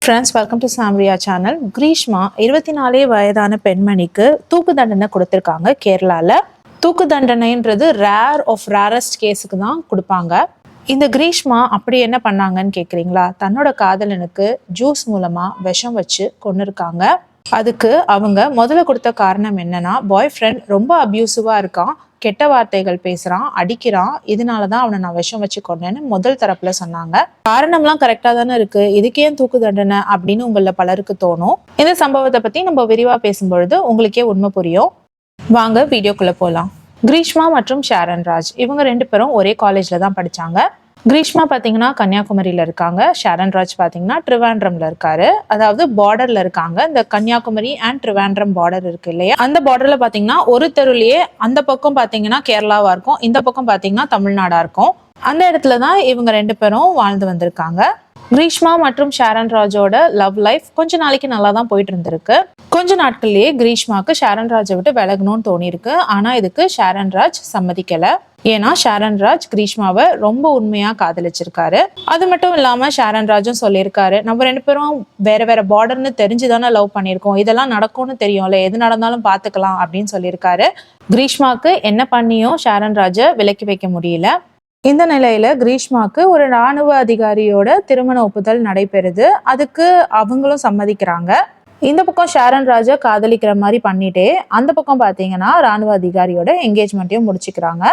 Friends, welcome to Samriya channel. Greeshma 24 வயதான பெண்மணிக்கு தூக்கு தண்டனை கொடுத்துருக்காங்க கேரளாவில். தூக்கு தண்டனைன்றது ரேரஸ்ட் கேஸுக்கு தான் கொடுப்பாங்க. இந்த கிரீஷ்மா அப்படி என்ன பண்ணாங்கன்னு கேட்குறீங்களா? தன்னோட காதலனுக்கு ஜூஸ் மூலமாக விஷம் வச்சு கொன்னிருக்காங்க. அதுக்கு அவங்க முதல்ல கொடுத்த காரணம் என்னன்னா, பாய் ஃப்ரெண்ட் ரொம்ப அப்யூசிவாக இருக்கான், கெட்ட வார்த்தைகள் பேசுறான், அடிக்கிறான், இதனாலதான் அவனை நான் விஷம் வச்சு கொண்டேன்னு முதல் தரப்புல சொன்னாங்க. காரணம்லாம் கரெக்டா தானே இருக்கு, இதுக்கு ஏன் தூக்கு தண்டனை அப்படின்னு உங்கள பலருக்கு தோணும். இந்த சம்பவத்தை பத்தி நம்ம விரிவா பேசும்பொழுது உங்களுக்கே உண்மை புரியும். வாங்க வீடியோக்குள்ள போலாம். கிரீஷ்மா மற்றும் ஷாரன் ராஜ் இவங்க 2 பேரும் ஒரே காலேஜ்ல தான் படிச்சாங்க. கிரீஷ்மா பார்த்தீங்கன்னா கன்னியாகுமரியில இருக்காங்க. ஷாரன் ராஜ் பார்த்தீங்கன்னா ட்ரிவாண்ட்ரம்ல இருக்காரு. அதாவது பார்டர்ல இருக்காங்க. இந்த கன்னியாகுமரி அண்ட் ட்ரிவாண்ட்ரம் பார்டர் இருக்கு இல்லையா, அந்த பார்டர்ல பார்த்தீங்கன்னா ஒரு தெருலயே அந்த பக்கம் பார்த்தீங்கன்னா கேரளாவா இருக்கும், இந்த பக்கம் பார்த்தீங்கன்னா தமிழ்நாடா இருக்கும். அந்த இடத்துல தான் இவங்க 2 பேரும் வாழ்ந்து வந்திருக்காங்க. கிரீஷ்மா மற்றும் ஷாரன் ராஜோட லவ் லைஃப் கொஞ்ச நாளைக்கு நல்லா தான் போயிட்டு இருந்திருக்கு. கொஞ்ச நாட்கள்லயே கிரீஷ்மாக்கு ஷாரன் ராஜை விட்டு விலகணும்னு தோணிருக்கு. ஆனா இதுக்கு ஷாரன் ராஜ் சம்மதிக்கல. ஏன்னா ஷாரன் ராஜ் கிரீஷ்மாவை ரொம்ப உண்மையா காதலிச்சிருக்காரு. அது மட்டும் இல்லாம ஷாரன் ராஜும் சொல்லியிருக்காரு, நம்ம 2 பேரும் வேற வேற பார்டர்னு தெரிஞ்சுதானே லவ் பண்ணியிருக்கோம், இதெல்லாம் நடக்கும்னு தெரியும்ல, எது நடந்தாலும் பாத்துக்கலாம் அப்படின்னு சொல்லியிருக்காரு. கிரீஷ்மாக்கு என்ன பண்ணியும் ஷாரன் ராஜை விலக்கி வைக்க முடியல. இந்த நிலையில கிரீஷ்மாக்கு ஒரு ராணுவ அதிகாரியோட திருமண ஒப்புதல் நடைபெறுது. அதுக்கு அவங்களும் சம்மதிக்கிறாங்க. இந்த பக்கம் ஷாரன் ராஜா காதலிக்கிற மாதிரி பண்ணிட்டே அந்த பக்கம் பாத்தீங்கன்னா ராணுவ அதிகாரியோட என்கேஜ்மெண்ட்டையும் முடிச்சுக்கிறாங்க.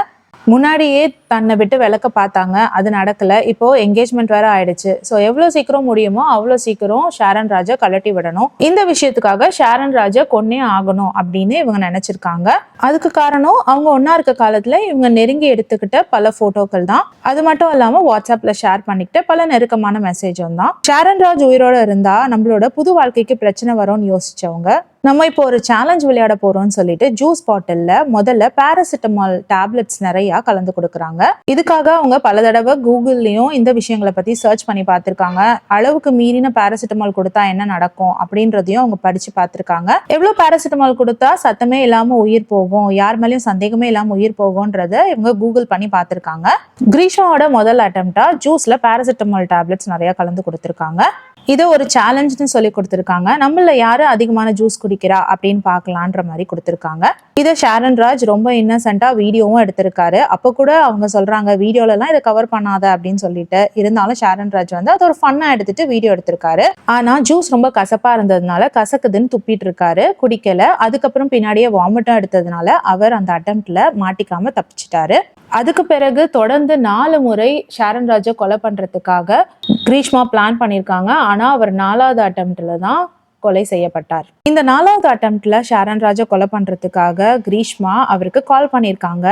முன்னாடியே தன்னை விட்டு விளக்க பார்த்தாங்க, அது நடக்கல. இப்போ என்கேஜ்மெண்ட் வேற ஆயிடுச்சு. ஸோ எவ்வளோ சீக்கிரம் முடியுமோ அவ்வளோ சீக்கிரம் ஷாரன் ராஜா கலட்டி விடணும். இந்த விஷயத்துக்காக ஷாரன் ராஜா கொன்னே ஆகணும் அப்படின்னு இவங்க நினைச்சிருக்காங்க. அதுக்கு காரணம் அவங்க ஒன்னா இருக்க காலத்துல இவங்க நெருங்கி எடுத்துக்கிட்ட பல போட்டோக்கள் தான். அது மட்டும் இல்லாம வாட்ஸ்அப்ல ஷேர் பண்ணிக்கிட்ட பல நெருக்கமான மெசேஜும் தான். ஷாரன் ராஜ் உயிரோட இருந்தா நம்மளோட புது வாழ்க்கைக்கு பிரச்சனை வரும்னு யோசிச்சவங்க, நம்ம இப்போ ஒரு சேலஞ்ச் விளையாட போறோம்னு சொல்லிட்டு ஜூஸ் பாட்டில்ல முதல்ல பாராசிட்டமால் டேப்லெட்ஸ் நிறைய கலந்து கொடுக்குறாங்க. இதுக்காக அவங்க பல தடவை கூகுள்லயும் இந்த விஷயங்களை பத்தி சர்ச் பண்ணி பார்த்திருக்காங்க. அளவுக்கு மீறின பாராசிட்டமால் கொடுத்தா என்ன நடக்கும் அப்படின்றதையும் அவங்க படிச்சு பார்த்திருக்காங்க. எவ்வளவு பாராசிட்டமால் கொடுத்தா சத்தமே இல்லாம உயிர் போகும், யார் மேலேயும் சந்தேகமே இல்லாம உயிர் போகும்ன்றத இவங்க கூகுள் பண்ணி பார்த்திருக்காங்க. கிரீஷ்மாவோட முதல் அட்டெம்ப்டா ஜூஸ்ல பாராசிட்டமால் டேப்லெட்ஸ் நிறைய கலந்து கொடுத்திருக்காங்க. இதை ஒரு சேலஞ்சுன்னு சொல்லி கொடுத்துருக்காங்க. நம்மள யாரு அதிகமான ஜூஸ் குடிக்கிறா அப்படின்னு பார்க்கலான்ற மாதிரி கொடுத்துருக்காங்க. இதை ஷாரன் ராஜ் ரொம்ப இன்னசென்ட்டா வீடியோவும் எடுத்திருக்காரு. அப்போ கூட அவங்க சொல்றாங்க, வீடியோலலாம் இதை கவர் பண்ணாத அப்படின்னு சொல்லிட்டு. இருந்தாலும் ஷாரன் ராஜ் வந்து அது ஒரு ஃபன்னா எடுத்துட்டு வீடியோ எடுத்திருக்காரு. ஆனா ஜூஸ் ரொம்ப கசப்பா இருந்ததுனால கசக்குதுன்னு துப்பிட்டு இருக்காரு, குடிக்கல. அதுக்கப்புறம் பின்னாடியே வாமிட்டும் எடுத்ததுனால அவர் அந்த அட்டெம்ப்ட்ல மாட்டிக்காம தப்பிச்சிட்டாரு. அதுக்கு பிறகு தொடர்ந்து 4 முறை ஷாரன் ராஜை கொலை பண்றதுக்காக கிரீஷ்மா பிளான் பண்ணியிருக்காங்க. ஆனா அவர் 4வது அட்டெம்ப்ட்ல தான் கொலை செய்யப்பட்டார். இந்த 4வது அட்டெம்ப்ட்ல ஷாரன் ராஜை கொலை பண்றதுக்காக கிரீஷ்மா அவருக்கு கால் பண்ணியிருக்காங்க.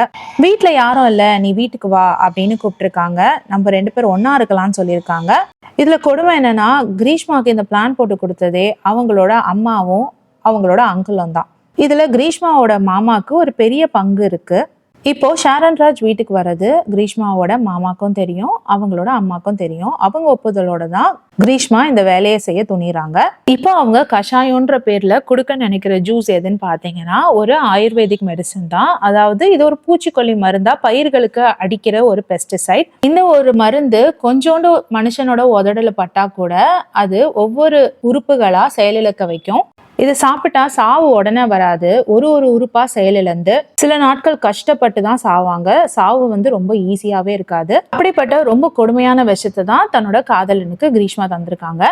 வீட்டுல யாரும் இல்ல, நீ வீட்டுக்கு வா அப்படின்னு கூப்பிட்டுருக்காங்க. நம்ம 2 பேரும் ஒன்னா இருக்கலாம்னு சொல்லியிருக்காங்க. இதுல கொடுமை என்னன்னா, கிரீஷ்மாவுக்கு இந்த பிளான் போட்டு கொடுத்ததே அவங்களோட அம்மாவும் அவங்களோட அங்கிளும் தான். இதுல கிரீஷ்மாவோட மாமாவுக்கு ஒரு பெரிய பங்கு இருக்கு. இப்போ ஷாரன் ராஜ் வீட்டுக்கு வர்றது கிரீஷ்மாவோட மாமாக்கும் தெரியும், அவங்களோட அம்மாக்கும் தெரியும். அவங்க ஒப்புதலோட தான் கிரீஷ்மா இந்த வேலையை செய்ய துணிறாங்க. இப்போ அவங்க கஷாயம்ன்ற பேர்ல கொடுக்க நினைக்கிற ஜூஸ் எதுன்னு பாத்தீங்கன்னா ஒரு ஆயுர்வேதிக் மெடிசன் தான். அதாவது இது ஒரு பூச்சிக்கொல்லி மருந்தா, பயிர்களுக்கு அடிக்கிற ஒரு பெஸ்டிசைட். இந்த ஒரு மருந்து கொஞ்சோண்டு மனுஷனோட உதடல பட்டா கூட அது ஒவ்வொரு உறுப்புகளா செயலிழக்க வைக்கும். இதை சாப்பிட்டா சாவு உடனே வராது, ஒரு உறுப்பா செயலிழந்து சில நாட்கள் கஷ்டப்பட்டு தான் சாவாங்க. சாவு வந்து ரொம்ப ஈஸியாவே இருக்காது. அப்படிப்பட்ட ரொம்ப கொடுமையான விஷயத்தை தான் தன்னோட காதலனுக்கு கிரீஷ்மா தந்திருக்காங்க.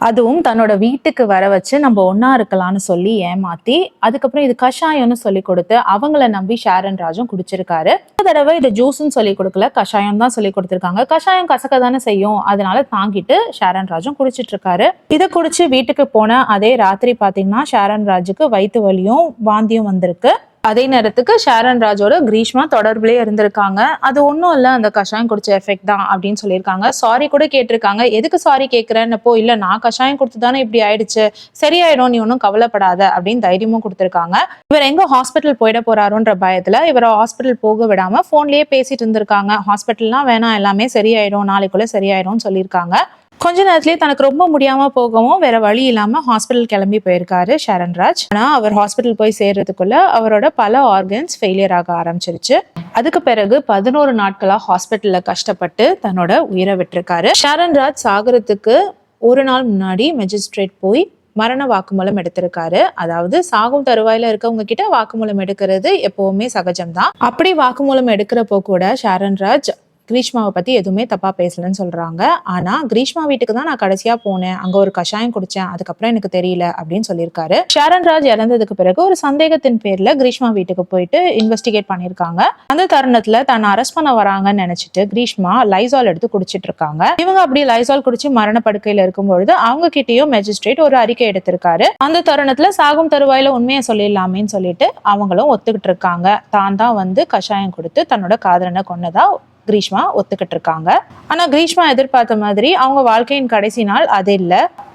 அதுவும் தன்னோட வீட்டுக்கு வர வச்சு நம்ம ஒன்னா இருக்கலாம்னு சொல்லி ஏமாத்தி, அதுக்கப்புறம் இது கஷாயம்னு சொல்லி கொடுத்து அவங்கள நம்பி ஷாரன் ராஜும் குடிச்சிருக்காரு. இந்த தடவை இதை ஜூஸ்ன்னு சொல்லி கொடுக்கல, கஷாயம் தான் சொல்லி கொடுத்திருக்காங்க. கஷாயம் கசக்க தானே செய்யும், அதனால தாங்கிட்டு ஷாரன் ராஜும் குடிச்சிட்டு இருக்காரு. இதை குடிச்சு வீட்டுக்கு போன அதே ராத்திரி பாத்தீங்கன்னா ஷாரன் ராஜுக்கு வயிற்று வலியும் வாந்தியும் வந்திருக்கு. அதே நேரத்துக்கு ஷாரன் ராஜோட கிரீஷ்மா தொடர்புலேயே இருந்திருக்காங்க. அது ஒன்றும் இல்லை, அந்த கஷாயம் குடிச்ச எஃபெக்ட் தான் அப்படின்னு சொல்லியிருக்காங்க. சாரி கூட கேட்டிருக்காங்க. எதுக்கு சாரி கேட்குறேன்னப்போ, இல்லை நான் கஷாயம் கொடுத்து தானே இப்படி ஆயிடுச்சு, சரியாயிடும், நீ ஒன்றும் கவலைப்படாத அப்படின்னு தைரியமும் கொடுத்துருக்காங்க. இவர் எங்க ஹாஸ்பிட்டல் போயிட போறாருன்ற பயத்துல இவரை ஹாஸ்பிட்டல் போக விடாம போன்லயே பேசிட்டு இருந்திருக்காங்க. ஹாஸ்பிட்டல்லாம் வேணாம், எல்லாமே சரியாயிடும், நாளைக்குள்ள சரியாயிடும்னு சொல்லியிருக்காங்க. கொஞ்ச நேரத்திலேயே தனக்கு ரொம்ப முடியாம போகவும் வேற வழி இல்லாம ஹாஸ்பிட்டல் கிளம்பி போயிருக்காரு ஷாரன் ராஜ். ஆனா அவர் ஹாஸ்பிட்டல் போய் சேர்றதுக்குள்ள அவரோட பல ஆர்கன்ஸ் ஃபெயிலியர் ஆக ஆரம்பிச்சிருச்சு. அதுக்கு பிறகு 11 நாட்களா ஹாஸ்பிட்டல்ல கஷ்டப்பட்டு தன்னோட உயிரை விட்டிருக்காரு. ஷாரன் ராஜ் சாகரத்துக்கு ஒரு நாள் முன்னாடி மெஜிஸ்ட்ரேட் போய் மரண வாக்குமூலம் எடுத்திருக்காரு. அதாவது சாகும் தருவாயில இருக்கவங்க கிட்ட வாக்குமூலம் எடுக்கிறது எப்பவுமே சகஜம்தான். அப்படி வாக்குமூலம் எடுக்கிறப்போ கூட ஷாரன் ராஜ் கிரீஷ்மாவை பத்தி எதுவுமே தப்பா பேசலன்னு சொல்றாங்க. ஆனா கிரீஷ்மா வீட்டுக்கு தான் நான் கடைசியா போனேன், அங்க ஒரு கஷாயம் குடிச்சேன், அதுக்கப்புறம் எனக்கு தெரியல அப்படின்னு சொல்லியிருக்காரு. ஷாரன் ராஜ் இறந்ததுக்கு பிறகு ஒரு சந்தேகத்தின் பேர்ல கிரீஷ்மா வீட்டுக்கு போயிட்டு இன்வெஸ்டிகேட் பண்ணிருக்காங்க. அந்த தருணத்துல தன்னை அரெஸ்ட் பண்ண வராங்கன்னு நினைச்சிட்டு கிரீஷ்மா லைசால் எடுத்து குடிச்சிட்டு இருக்காங்க. இவங்க அப்படி லைசால் குடிச்சு மரண படுக்கையில இருக்கும்பொழுது அவங்க கிட்டயும் மெஜிஸ்ட்ரேட் ஒரு அறிக்கை எடுத்திருக்காரு. அந்த தருணத்துல சாகும் தருவாயில உண்மையை சொல்லிடலாமேன்னு சொல்லிட்டு அவங்களும் ஒத்துக்கிட்டு இருக்காங்க. தான் தான் கஷாயம் கொடுத்து தன்னோட காதலனை கொன்னதா கிரீஷ்மா ஒத்துக்கிட்டு இருக்காங்க. ஆனா கிரீஷ்மா எதிர்பார்த்த மாதிரி அவங்க வாழ்க்கையின் கடைசி நாள் அது இல்ல.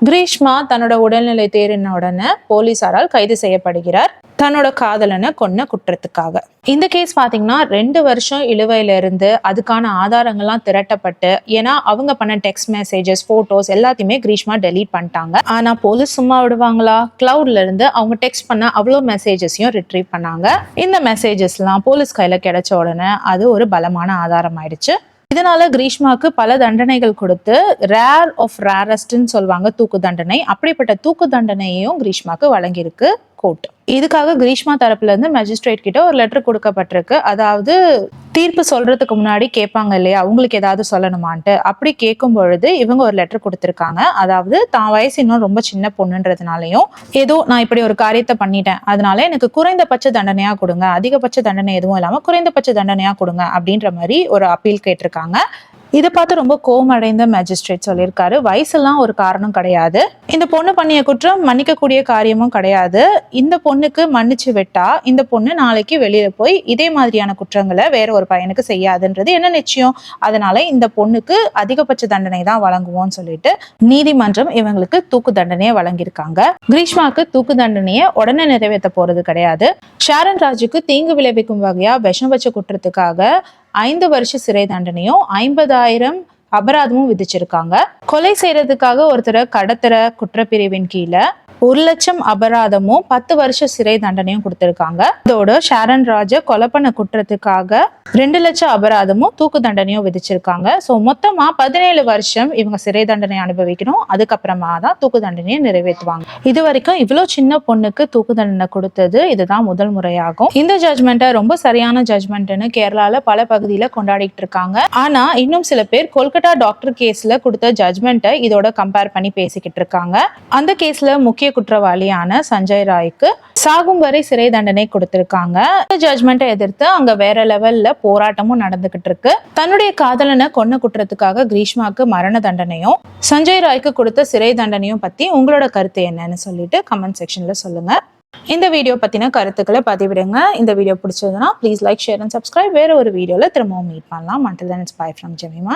கிரீஷ்மா தன்னோட உடல்நிலை தேறின உடனே போலீசாரால் கைது செய்யப்படுகிறார் தன்னோட காதலனை கொன்ன குற்றத்துக்காக. இந்த கேஸ் பாத்தீங்கன்னா 2 வருஷம் இழுவையில இருந்து அதுக்கான ஆதாரங்கள்லாம் திரட்டப்பட்டு, ஏன்னா அவங்க பண்ண டெக்ஸ்ட் மெசேஜஸ், போட்டோஸ் எல்லாத்தையுமே கிரீஷ்மா டெலீட் பண்ணிட்டாங்க. ஆனா போலீஸ் சும்மா விடுவாங்களா? கிளவுட்ல இருந்து அவங்க டெக்ஸ்ட் பண்ண அவ்வளோ மெசேஜஸையும் ரிட்ரீவ் பண்ணாங்க. இந்த மெசேஜஸ்லாம் போலீஸ் கையில கிடைச்ச உடனே அது ஒரு பலமான ஆதாரம் ஆயிடுச்சு. இதனால கிரீஷ்மாவுக்கு பல தண்டனைகள் கொடுத்து ரேர் ஆஃப் ரேரஸ்ட்னு சொல்லுவாங்க தூக்கு தண்டனை. அப்படிப்பட்ட தூக்கு தண்டனையையும் கிரீஷ்மாவுக்கு வழங்கியிருக்கு கோர்ட். இதுக்காக கிரீஷ்மா தரப்புல இருந்து மேஜிஸ்ட்ரேட் கிட்ட ஒரு லெட்டர் கொடுக்கப்பட்டிருக்கு. அதாவது தீர்ப்பு சொல்றதுக்கு முன்னாடி கேட்பாங்க இல்லையா, அவங்களுக்கு ஏதாவது சொல்லணுமான்ட்டு. அப்படி கேட்கும் பொழுது இவங்க ஒரு லெட்டர் கொடுத்துருக்காங்க. அதாவது தான் வயசு இன்னும் ரொம்ப சின்ன பொண்ணுன்றதுனாலையும், ஏதோ நான் இப்படி ஒரு காரியத்தை பண்ணிட்டேன், அதனால எனக்கு குறைந்தபட்ச தண்டனையா கொடுங்க, அதிகபட்ச தண்டனை எதுவும் இல்லாம குறைந்தபட்ச தண்டனையா கொடுங்க அப்படின்ற மாதிரி ஒரு அப்பீல் கேட்டிருக்காங்க. இதை பார்த்து ரொம்ப கோவமடைந்த மேஜிஸ்ட்ரேட் சொல்லியிருக்காரு, வயசெல்லாம் ஒரு காரணம் கிடையாது, இந்த பொண்ணு பண்ணிய குற்றம் மன்னிக்கக்கூடிய காரியமும் கிடையாது, இந்த பொண்ணுக்கு மன்னிச்சு விட்டா இந்த பொண்ணு நாளைக்கு வெளியில போய் இதே மாதிரியான குற்றங்களை வேற ஒரு பையனுக்கு செய்யாதுன்றது என்ன நிச்சயம், அதனால இந்த பொண்ணுக்கு அதிகபட்ச தண்டனை தான் வழங்குவோம்னு சொல்லிட்டு நீதிமன்றம் இவங்களுக்கு தூக்கு தண்டனையை வழங்கியிருக்காங்க. கிரீஷ்மாவுக்கு தூக்கு தண்டனையை உடனே நிறைவேற்ற போறது கிடையாது. ஷாரன் ராஜுக்கு தீங்கு விளைவிக்கும் வகையா விஷம் வச்ச குற்றத்துக்காக 5 வருஷ சிறை தண்டனையும் 50,000 அபராதமும் விதிச்சிருக்காங்க. கொலை செய்யறதுக்காக ஒருத்தரை கடத்துற குற்றப்பிரிவின் கீழே 1,00,000 அபராதமும் 10 வருஷ சிறை தண்டனையும் கொடுத்திருக்காங்க. இதோட ஷாரன் ராஜை கொலை பண்ண குற்றத்துக்காக 2,00,000 அபராதமும் தூக்கு தண்டனையும் விதிச்சிருக்காங்க. ஸோ மொத்தமா 17 வருஷம் இவங்க சிறை தண்டனை அனுபவிக்கணும். அதுக்கப்புறமா தான் தூக்கு தண்டனையை நிறைவேற்றுவாங்க. இது வரைக்கும் இவ்வளோ சின்ன பொண்ணுக்கு தூக்கு தண்டனை கொடுத்தது இதுதான் முதல் முறையாகும். இந்த ஜட்மெண்ட்டை ரொம்ப சரியான ஜட்மெண்ட்னு கேரளால பல பகுதியில கொண்டாடிட்டு இருக்காங்க. ஆனா இன்னும் சில பேர் கொல்கட்டா டாக்டர் கேஸ்ல கொடுத்த ஜட்மெண்ட்டை இதோட கம்பேர் பண்ணி பேசிக்கிட்டு இருக்காங்க. அந்த கேஸ்ல முக்கிய குற்றவாளியான சஞ்சய் ராய்க்கு சாகும் வரை சிறை தண்டனை கொடுத்திருக்காங்க. இந்த ஜட்மெண்ட்டை எதிர்த்து அங்க வேற லெவல்ல போராட்டமும் நடந்துகிட்டு இருக்கு. தன்னுடைய காதலனை கொன்ன குற்றத்துக்காக கிரீஷ்மாவுக்கு மரண தண்டனையும் சஞ்சய் ராய்க்கு கொடுத்த சிறை தண்டனையும் பத்தி உங்களோட கருத்து என்னன்னு சொல்லிட்டு கமெண்ட் செக்ஷன்ல சொல்லுங்க. இந்த வீடியோ பத்தின கருத்துக்களை பதிவிடுங்க. இந்த வீடியோ பிடிச்சதுன்னா please like, share and subscribe. வேற ஒரு வீடியோல திரும்பவும் மீட் பண்ணலாம். Until then, it's bye from Jemima.